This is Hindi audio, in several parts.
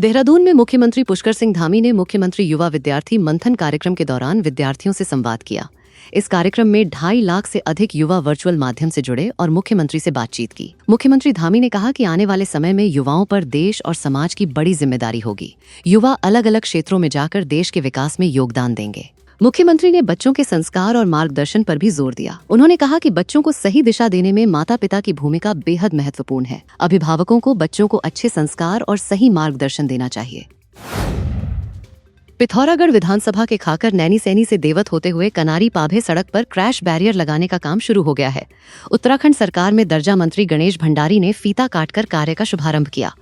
देहरादून में मुख्यमंत्री पुष्कर सिंह धामी ने मुख्यमंत्री युवा विद्यार्थी मंथन कार्यक्रम के दौरान विद्यार्थियों से संवाद किया। इस कार्यक्रम में 2.5 लाख से अधिक युवा वर्चुअल माध्यम से जुड़े और मुख्यमंत्री से बातचीत की। मुख्यमंत्री धामी ने कहा कि आने वाले समय में युवाओं पर देश और समाज की बड़ी जिम्मेदारी होगी। युवा अलग अलग क्षेत्रों में जाकर देश के विकास में योगदान देंगे। मुख्यमंत्री ने बच्चों के संस्कार और मार्गदर्शन पर भी जोर दिया। उन्होंने कहा कि बच्चों को सही दिशा देने में माता पिता की भूमिका बेहद महत्वपूर्ण है। अभिभावकों को बच्चों को अच्छे संस्कार और सही मार्गदर्शन देना चाहिए। पिथौरागढ़ विधानसभा के खाकर नैनीसैनी से देवत होते हुए कनारी पाभे सड़क पर क्रैश बैरियर लगाने का काम शुरू हो गया है। उत्तराखंड सरकार में दर्जा मंत्री गणेश भंडारी ने फीता काटकर कार्य का शुभारंभ किया।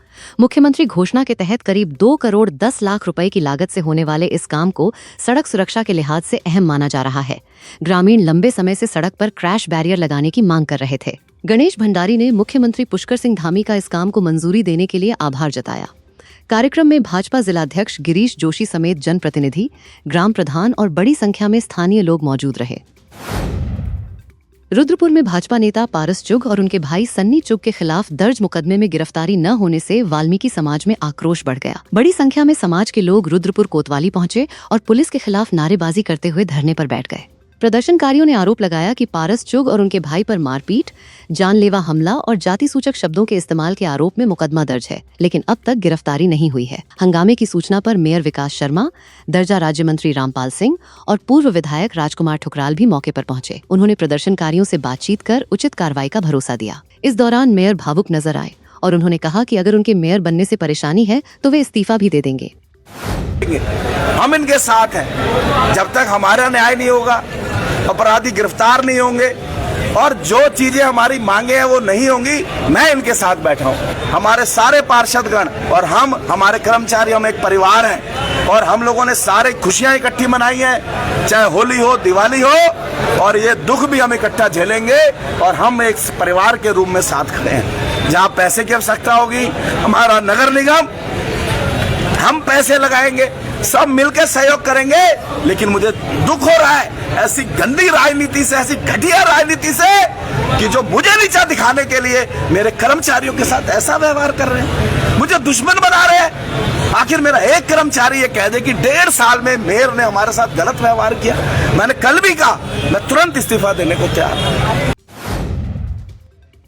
मुख्यमंत्री घोषणा के तहत करीब 2 करोड़ 10 लाख रुपए की लागत से होने वाले इस काम को सड़क सुरक्षा के लिहाज से अहम माना जा रहा है। ग्रामीण लंबे समय से सड़क पर क्रैश बैरियर लगाने की मांग कर रहे थे। गणेश भंडारी ने मुख्यमंत्री पुष्कर सिंह धामी का इस काम को मंजूरी देने के लिए आभार जताया। कार्यक्रम में भाजपा जिलाध्यक्ष गिरीश जोशी समेत जनप्रतिनिधि, ग्राम प्रधान और बड़ी संख्या में स्थानीय लोग मौजूद रहे। रुद्रपुर में भाजपा नेता पारस चुग और उनके भाई सन्नी चुग के खिलाफ दर्ज मुकदमे में गिरफ्तारी न होने से वाल्मीकि समाज में आक्रोश बढ़ गया। बड़ी संख्या में समाज के लोग रुद्रपुर कोतवाली पहुंचे और पुलिस के खिलाफ नारेबाजी करते हुए धरने पर बैठ गए। प्रदर्शनकारियों ने आरोप लगाया कि पारस चुग और उनके भाई पर मारपीट, जानलेवा हमला और जाति सूचक शब्दों के इस्तेमाल के आरोप में मुकदमा दर्ज है, लेकिन अब तक गिरफ्तारी नहीं हुई है। हंगामे की सूचना पर मेयर विकास शर्मा, दर्जा राज्य मंत्री रामपाल सिंह और पूर्व विधायक राजकुमार ठुकराल भी मौके पर पहुंचे। उन्होंने प्रदर्शनकारियों से बातचीत कर उचित कार्रवाई का भरोसा दिया। इस दौरान मेयर भावुक नजर आए और उन्होंने कहा कि अगर उनके मेयर बनने से परेशानी है तो वे इस्तीफा भी दे देंगे। हम इनके साथ हैं। जब तक हमारा न्याय नहीं होगा, अपराधी गिरफ्तार नहीं होंगे और जो चीजें हमारी मांगे हैं वो नहीं होंगी, मैं इनके साथ बैठा हूँ। हमारे सारे पार्षदगण और हमारे कर्मचारी, हम एक परिवार हैं और हम लोगों ने सारे खुशियां इकट्ठी मनाई हैं, चाहे होली हो, दिवाली हो, और ये दुख भी हम इकट्ठा झेलेंगे और हम एक परिवार के रूप में साथ खड़े हैं। जहाँ पैसे की आवश्यकता होगी, हमारा नगर निगम, हम पैसे लगाएंगे, सब मिलकर सहयोग करेंगे। लेकिन मुझे दुख हो रहा है ऐसी गंदी राजनीति से, ऐसी घटिया राजनीति से कि जो मुझे नीचा दिखाने के लिए मेरे कर्मचारियों के साथ ऐसा व्यवहार कर रहे हैं, मुझे दुश्मन बना रहे हैं। आखिर मेरा एक कर्मचारी ये कह दे कि 1.5 साल में मेयर ने हमारे साथ गलत व्यवहार किया, मैंने कल भी कहा मैं तुरंत इस्तीफा देने को तैयार हूं।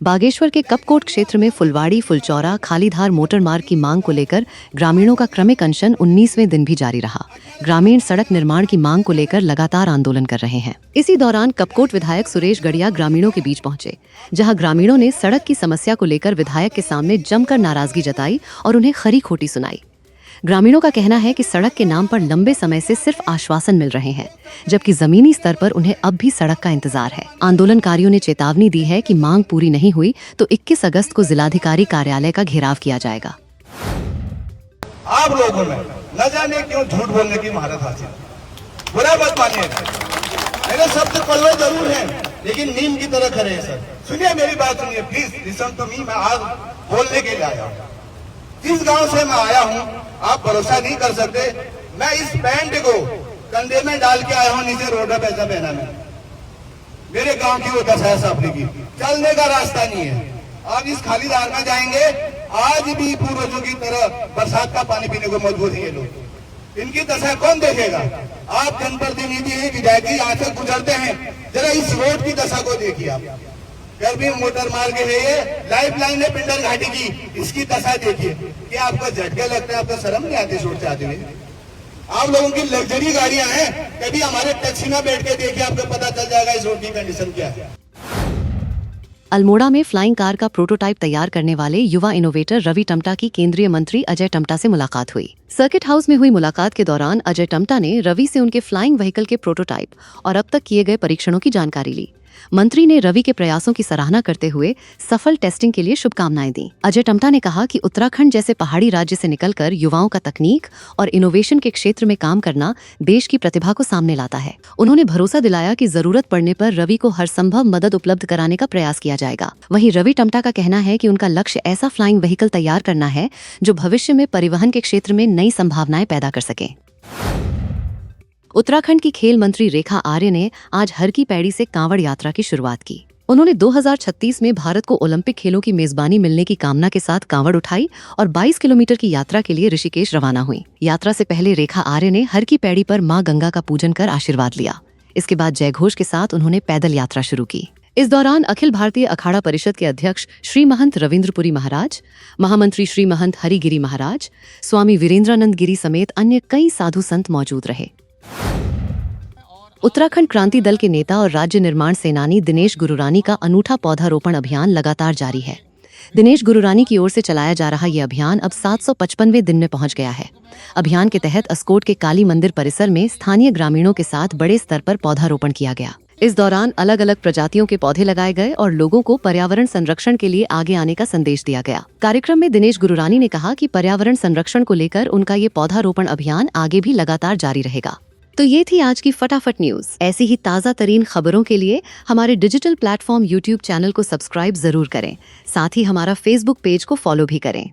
बागेश्वर के कपकोट क्षेत्र में फुलवाड़ी फुलचौरा खालीधार मोटर मार्ग की मांग को लेकर ग्रामीणों का क्रमिक अनशन 19वें दिन भी जारी रहा। ग्रामीण सड़क निर्माण की मांग को लेकर लगातार आंदोलन कर रहे हैं। इसी दौरान कपकोट विधायक सुरेश गढ़िया ग्रामीणों के बीच पहुंचे, जहां ग्रामीणों ने सड़क की समस्या को लेकर विधायक के सामने जमकर नाराजगी जताई और उन्हें खरी खोटी सुनाई। ग्रामीणों का कहना है कि सड़क के नाम पर लंबे समय से सिर्फ आश्वासन मिल रहे हैं, जबकि जमीनी स्तर पर उन्हें अब भी सड़क का इंतजार है। आंदोलनकारियों ने चेतावनी दी है कि मांग पूरी नहीं हुई तो 21 अगस्त को जिलाधिकारी कार्यालय का घेराव किया जाएगा। आप लोगों में न जाने क्यों झूठ बोलने की महारत हासिल, बुरा मत मानिएगा। मेरे शब्द कड़वे जरूर हैं, लेकिन नीम की तरह खरे हैं सर। सुनिए मेरी बात, सुनिए प्लीज लिसन टू मी। मैं आज बोलने के लिए आया हूँ। जिस गांव से मैं आया हूँ, आप भरोसा नहीं कर सकते, मैं इस पैंट को कंधे में डाल के आया हूँ, नीचे रोड पे पैसा पहना मैं। मेरे गांव की वो दशा है साफली की, चलने का रास्ता नहीं है। आप इस खालीदार में जाएंगे, आज भी पूर्वजों की तरह बरसात का पानी पीने को मजबूर है ये लोग। इनकी दशा कौन देखेगा? आप जनप्रतिनिधि विधायक जी यहाँ से गुजरते हैं, जरा इस रोड की दशा को देखिए आप। गर्मी मोटर मार्ग है, ये लाइफ लाइन है पिंडर घाटी की, इसकी दशा देखिए। क्या आपको झटके लगता है? आपको शर्म नहीं आती रोड से आते हुए? आप लोगों की लग्जरी गाड़ियां हैं, कभी हमारे टैक्सी में बैठ के देखिए, आपको पता चल जाएगा इस रोड की कंडीशन क्या है। अल्मोड़ा में फ्लाइंग कार का प्रोटोटाइप तैयार करने वाले युवा इनोवेटर रवि टमटा की केंद्रीय मंत्री अजय टमटा से मुलाकात हुई। सर्किट हाउस में हुई मुलाकात के दौरान अजय टमटा ने रवि से उनके फ्लाइंग व्हीकल के प्रोटोटाइप और अब तक किए गए परीक्षणों की जानकारी ली। मंत्री ने रवि के प्रयासों की सराहना करते हुए सफल टेस्टिंग के लिए शुभकामनाएं दी। अजय टमटा ने कहा कि उत्तराखंड जैसे पहाड़ी राज्य से निकलकर युवाओं का तकनीक और इनोवेशन के क्षेत्र में काम करना देश की प्रतिभा को सामने लाता है। उन्होंने भरोसा दिलाया कि जरूरत पड़ने पर रवि को हर संभव मदद उपलब्ध कराने का प्रयास किया जाएगा। वहीं रवि टमटा का कहना है कि उनका लक्ष्य ऐसा फ्लाइंग व्हीकल तैयार करना है जो भविष्य में परिवहन के क्षेत्र में नई संभावनाएं पैदा कर सके। उत्तराखंड की खेल मंत्री रेखा आर्य ने आज हर की पैड़ी से कांवड़ यात्रा की शुरुआत की। उन्होंने 2036 में भारत को ओलंपिक खेलों की मेजबानी मिलने की कामना के साथ कांवड़ उठाई और 22 किलोमीटर की यात्रा के लिए ऋषिकेश रवाना हुई। यात्रा से पहले रेखा आर्य ने हर की पैड़ी पर मां गंगा का पूजन कर आशीर्वाद लिया। इसके बाद जयघोष के साथ उन्होंने पैदल यात्रा शुरू की। इस दौरान अखिल भारतीय अखाड़ा परिषद के अध्यक्ष श्री महंत रविंद्रपुरी महाराज, महामंत्री श्री महंत हरिगिरी महाराज, स्वामी वीरेंद्रानंद गिरी समेत अन्य कई साधु संत मौजूद रहे। उत्तराखंड क्रांति दल के नेता और राज्य निर्माण सेनानी दिनेश गुरुरानी का अनूठा पौधारोपण अभियान लगातार जारी है। दिनेश गुरुरानी की ओर से चलाया जा रहा ये अभियान अब 755वें दिन में पहुंच गया है। अभियान के तहत अस्कोट के काली मंदिर परिसर में स्थानीय ग्रामीणों के साथ बड़े स्तर पर पौधारोपण किया गया। इस दौरान अलग अलग प्रजातियों के पौधे लगाए गए और लोगों को पर्यावरण संरक्षण के लिए आगे आने का संदेश दिया गया। कार्यक्रम में दिनेश गुरुरानी ने कहा कि पर्यावरण संरक्षण को लेकर उनका ये पौधारोपण अभियान आगे भी लगातार जारी रहेगा। तो ये थी आज की फटाफट न्यूज। ऐसी ही ताज़ा तरीन खबरों के लिए हमारे डिजिटल प्लेटफॉर्म YouTube चैनल को सब्सक्राइब जरूर करें। साथ ही हमारा Facebook पेज को फॉलो भी करें।